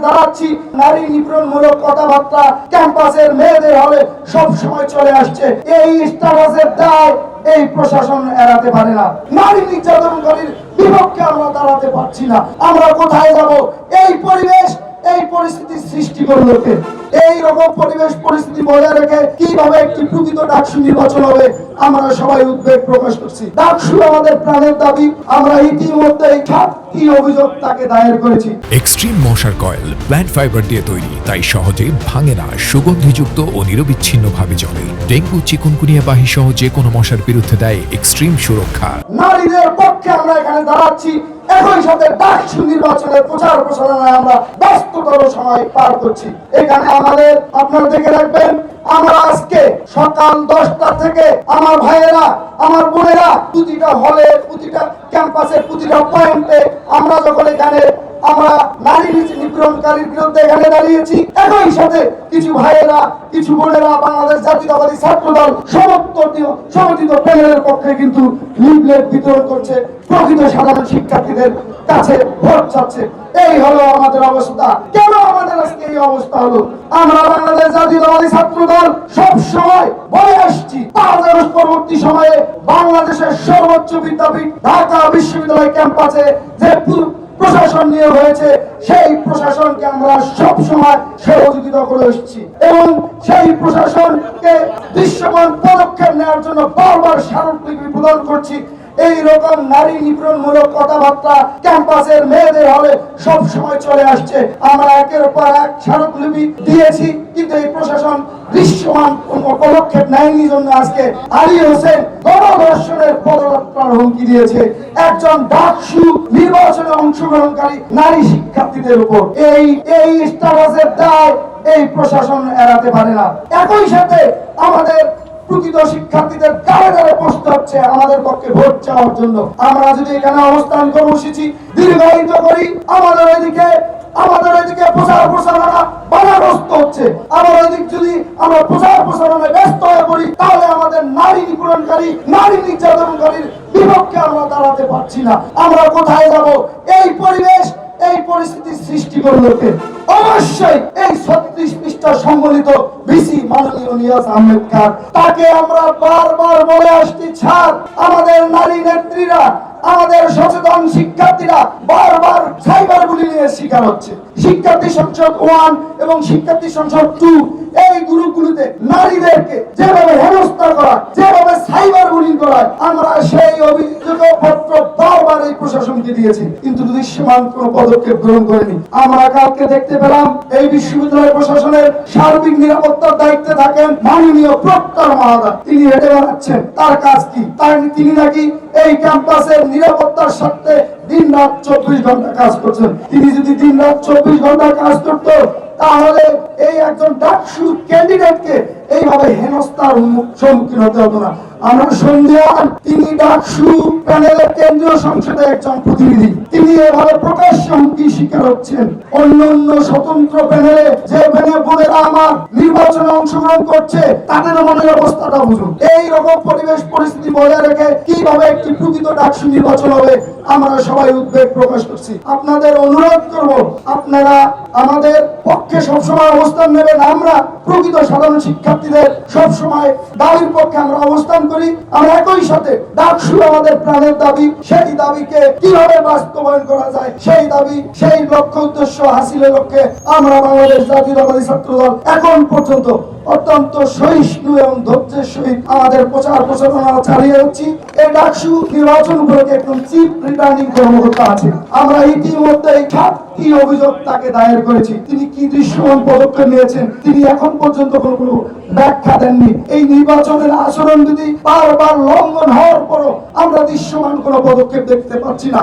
দাঁড়াচ্ছি। নারী নিপীড়নমূলক কথাবার্তা ক্যাম্পাসের মেয়েদের হলে সব সময় চলে আসছে। এই স্ট্যাটাসের দায় এই প্রশাসন এড়াতে পারে না। নারী নির্যাতনকারীর বিপক্ষে আমরা দাঁড়াতে পারছি না। আমরা কোথায় যাব? এই পরিবেশ, এই পরিস্থিতি সৃষ্টি করলো কে? এই রকম পরিবেশ পরিস্থিতি বজায় রেখে কিভাবে একটি প্রকৃত ডাকসু নির্বাচন হবে, আমরা সবাই উদ্বেগ প্রকাশ করছি। ডাকসু আমাদের প্রাণের দাবি। আমরা ইতিমধ্যে 7টি অভিযোগ তাকে দায়ের করেছি। এক্সট্রিম মশার কয়েল প্ল্যান্ট ফাইবার দিয়ে তৈরি, তাই সহজে ভাঙে না, সুগন্ধিযুক্ত ও নিরবিচ্ছিন্নভাবে চলে। ডেঙ্গু, চিকুনগুনিয়া বাহী সহ যে কোনো মশার বিরুদ্ধে দেয় এক্সট্রিম সুরক্ষা। নারীদের পক্ষে আমরা এখানে দাঁড়াচ্ছি। একই সাথে ডাকসু নির্বাচনের প্রচার প্রসারণায় আমরা ব্যস্ততর সময় পার করছি। এখানে আমাদের, আপনারা দেখে রাখবেন, আমরা আজকে সকাল 10টা থেকে আমার ভাইয়েরা, আমার বোনেরা প্রতিটা হলে, প্রতিটা ক্যাম্পাসে, প্রতিটা পয়েন্টে আমরা যখন এখানে আমরা নারী নিপীড়নকারীর বিরুদ্ধে এখানে দাঁড়িয়েছি, একই সাথে কিছু ভাইয়েরা, কিছু বোনেরা বাংলাদেশ জাতীয়তাবাদী ছাত্রদল সমর্থিত প্যানেলের পক্ষে কিন্তু লিফলেট বিতরণ করছে, প্রকৃত সাধারণ শিক্ষার্থীদের কাছে ভোট চাচ্ছে। এই হলো আমাদের অবস্থা। কেন আমাদের আজকে এই অবস্থা হলো? আমরা বাংলাদেশ জাতীয়তাবাদী ছাত্রদল সব সময় বলে আসছি, 5 আগস্ট পরবর্তী সময়ে বাংলাদেশের সর্বোচ্চ বিদ্যাপীঠ ঢাকা বিশ্ববিদ্যালয় ক্যাম্পাসে যে প্রশাসন নিয়োগ হয়েছে, সেই প্রশাসনকে আমরা সব সময় সহযোগিতা করে এসেছি এবং সেই প্রশাসনকে দৃশ্যমান পদক্ষেপ নেওয়ার জন্য বারবার স্মারকলিপি প্রদান করছি। এই রকম নারী নিপীড়নমূলক কথাবার্তা ক্যাম্পাসের মেয়েদের হলে সব সময় চলে আসছে। আমরা একের পর এক স্মারকলিপি দিয়েছি, কিন্তু এই প্রশাসন দৃশ্যমান কোনো পদক্ষেপ নেয়নি। জন্য আজকে আলী হোসেন গণধর্ষণের পদযাত্রার হুমকি দিয়েছে একজন ডাকসু নির্বাচনে অংশগ্রহণকারী নারী শিক্ষার্থীদের উপর। এই স্ট্যাটাসের দায় এই প্রশাসন এড়াতে পারে না। একই সাথে আমাদের প্রকৃত শিক্ষার্থীদের গাড়ে গাড়ে বসতে হচ্ছে আমাদের পক্ষে ভোট চাওয়ার জন্য। আমরা যদি এখানে অবস্থান কর্মসূচি দীর্ঘায়িত করি, আমাদের এদিকে প্রচার প্রসারণা বাধাগ্রস্ত হচ্ছে। আবার এদিক যদি আমরা প্রচার প্রসারণায় ব্যস্ত হয়ে পড়ি, তাহলে আমাদের নারী নিপীড়নকারী, নারী নির্যাতনকারীর বিপক্ষে আমরা দাঁড়াতে পারছি না। আমরা কোথায় যাব? এই পরিবেশ, এই পরিস্থিতি সৃষ্টি করলো কে? অবশ্যই এই 36 পৃষ্ঠা সম্বলিত ভিসি মাননীয় নিয়াজ আহমেদ খান। তাকে আমরা বারবার বলে আসছি, স্যার, আমাদের নারী নেত্রীরা, আমাদের সচেতন শিক্ষার্থীরা বারবার সাইবার বুলিংয়ের শিকার হচ্ছে। শিক্ষার্থী সংসদ 1 এবং শিক্ষার্থী সংসদ 2 এই গ্রুপগুলোতে নারীদেরকে যেভাবে হেনস্থা করা, যেভাবে সাইবার বুলিং করা, আমরা সেই অভিযোগপত্র বারবার এই প্রশাসনকে দিয়েছি, কিন্তু দৃশ্যমান কোনো পদক্ষেপ গ্রহণ করেনি। আমরা কালকে দেখতে পেলাম এই বিশ্ববিদ্যালয় প্রশাসনের সার্বিক নিরাপত্তার দায়িত্বে থাকেন মাননীয় প্রক্টর মহোদয়। তিনি হেঁটে বেড়াচ্ছেন। তার কাজ কি? তিনি নাকি এই ক্যাম্পাসের নিরাপত্তার সাথে দিন রাত 24 ঘন্টা কাজ করছেন। তিনি যদি দিন রাত 24 ঘন্টা কাজ করতো, তাহলে এই একজন ডাকসু ক্যান্ডিডেটকে এইভাবে হেনস্থার সম্মুখীন হতে হতো না। আমরা সন্দেহান তিনি ডাকসু প্যানেলের কেন্দ্রীয় সংসদে একজন প্রতিনিধি। তিনি এভাবে প্রকাশ্যে হুমকির শিকার হচ্ছেন। অন্য স্বতন্ত্র প্যানেলে যে বোনেরা আমার নির্বাচনে অংশগ্রহণ করছে, তাদের মনের অবস্থাটা বুঝুন। এই রকম পরিবেশ পরিস্থিতি বজায় রেখে কিভাবে একটি প্রকৃত ডাকসু নির্বাচন হবে, আমরা সবাই উদ্বেগ প্রকাশ করছি। আপনাদের অনুরোধ করব, আপনারা আমাদের পক্ষে সবসময় অবস্থান নেবেন। আমরা প্রকৃত সাধারণ শিক্ষার্থীদের সবসময় দাবির পক্ষে আমরা অবস্থান করি। আমরা একই সাথে ডাকসু আমাদের প্রাণের দাবি। সেই দাবিকে কিভাবে বাস্তবায়ন করা যায়, সেই দাবি, সেই লক্ষ্য উদ্দেশ্য হাসিলের লক্ষ্যে আমরা বাংলাদেশ জাতীয়তাবাদী ছাত্রদল এখন পর্যন্ত অত্যন্ত সহিষ্ণু এবং ধৈর্যের সহিত আমাদের প্রচার প্রচারণা চালিয়ে যাচ্ছি। এই ডাকসু নির্বাচন উপলক্ষে একজন চিফ রিটার্নিং কর্মকর্তা আছে। আমরা ইতিমধ্যে 7টি অভিযোগ তাকে দায়ের করেছি। তিনি কি দৃশ্যমান পদক্ষেপ নিয়েছেন, তিনি এখন পর্যন্ত কোনো ব্যাখ্যা দেননি। এই নির্বাচনের আচরণ যদি বারবার লঙ্ঘন হওয়ার পরও আমরা দৃশ্যমান কোনো পদক্ষেপ দেখতে পাচ্ছি না।